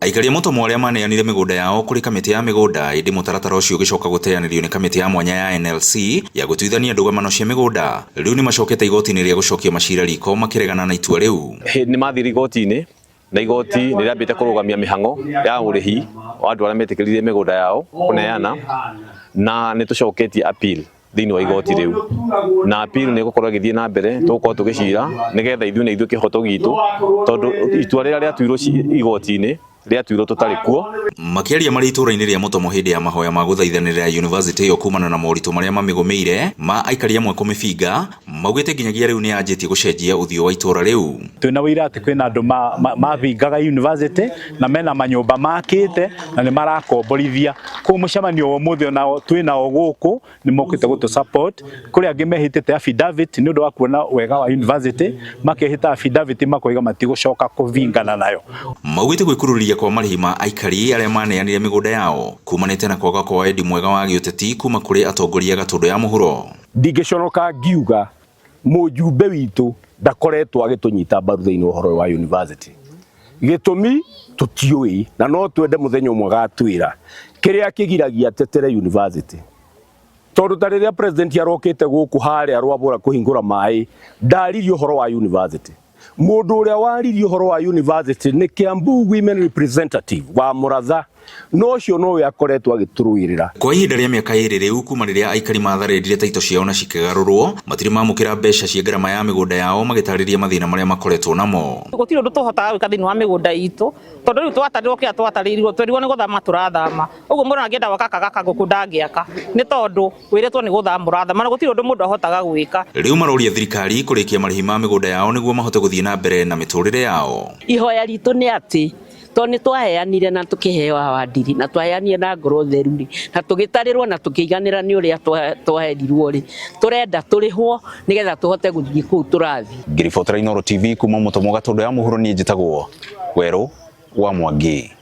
Aikari Mutomo arĩa maneanire mĩgũnda yao kũrĩ kamĩtĩ ya mĩgũnda ĩndĩ mũtaratara ũcio ũgĩcoka gũteyanĩrio nĩ kamĩtĩ ya mwanya ya NLC ya gũtuithania ndũgamano cia mĩgũnda. Rĩu nĩ macokete igoti-inĩ rĩa gũcokia macira riko makĩregana na itua rĩu. Nĩ mathire igoti-inĩ na igoti nĩ rĩambĩte kũrũgamia mĩhang'o ya ũrĩhi wa andũ arĩa metĩkĩrire mĩgũnda yao kũneana, na nĩ tũcoketie appeal thĩinĩ wa igoti rĩu, na appeal nĩ gũkorwo gĩthiĩ na mbere tũgũkorwo tũgĩcira nĩgetha ithuĩ na ithuĩ kĩhoto gitũ, tondũ itua rĩrĩa rĩatuirwo igoti-inĩ rĩatuirwo tũtarĩ kuo. Makĩaria marĩ itũũra-inĩ rĩa Mutomo hĩndĩ ya mahoya ma gũthaithanĩrĩra yunivasĩtĩ ĩyo kumana na moritũ marĩa mamĩgũmĩire ma aikari amwe kũmĩbinga, maugĩte nginyagia rĩu nĩ yanjĩtie gũcenjia ũthiũ wa itũũra rĩu. Twĩna wĩira atĩ kwĩna andũ mabingaga yunivasĩtĩ na mena manyũmba makĩte na nĩ marakomborithia. Kũu mũcemanio wa ũmũthĩ ona twĩnao gũkũ nĩ mokĩte gũtũ support, kũrĩ angĩ mehĩtĩte affidavit nĩ ũndũ wa kuona wega wa yunivasĩtĩ, makehĩta affidavit makoiga matigũcoka kũbingana nayo. Maugĩte gwĩkururia kwa marĩhi ma aikari arĩa maneanire mĩgũnda yao kumanĩte na kwaga kwa wendi mwega wa gĩũteti kuma kũrĩ atongoria Gatundu ya mũhuro. Ndingĩconoka ngiuga mũjumbe witũ ndakoretwo agĩtũnyita mbaru thĩinĩ wa ũhoro wa yunivasĩtĩ. Gĩtũmi tũtiũĩ na no twende mũthenya ũmwe gatwĩra kĩrĩa kĩgiragia tetere yunivasĩtĩ. Tondũ ta rĩrĩa president arokĩte gũkũ harĩa Rwabũra kũhingũra maĩ ndaririe ũhoro wa yunivasĩtĩ. Mũndũ ũrĩa waririe ũhoro wa yunivasĩtĩ nĩ Kiambu women representative wa Mũratha, no ũcio nowe akoretwo agĩtũrũĩrĩra. Kwa ihinda rĩa mĩaka ĩrĩ rĩu kuma rĩrĩa aikari matharĩrire taito ciao na cikĩgarũrwo, matirĩ mamũkĩra mbeca cia ngarama ya mĩgũnda yao magĩtarĩria mathĩna marĩa makoretwo namo. Gũtirĩ ũndũ tũhotaga gwĩka thĩinĩ wa mĩgũnda itũ, tondũ rĩu twatarirwo kĩrĩa twatarirwo twerirwo nĩ gũthama tũrathama. Ũguo mũndũ angĩenda gwaka gaka gũkũ ndangĩaka nĩ tondũ wĩrĩtwo nĩ gũthama ũrathama na gũtirĩ ũndũ mũndũ ahotaga gwĩka. Rĩu maroria thirikari kũrĩkia marĩhi ma mĩgũnda yao nĩguo mahote gũthiĩ na mbere na mĩtũrĩre yao. Ihoya ritũ nĩ atĩ tondũ nĩ twaheanire na tũkĩheo awardiri na twaheanire na ngoro theru rĩ, na tũgĩtarĩrwo na tũkĩiganĩra nĩ ũrĩa twaherirwo rĩ, tũrenda tũrĩhwo nĩgetha tũhote gũthiĩ kũu tũrathi. Ngĩribotera Inooro TV kuma Mutomo Gatundu ya mũhuro, niĩ njĩtagwo Werũ wa Mwangi.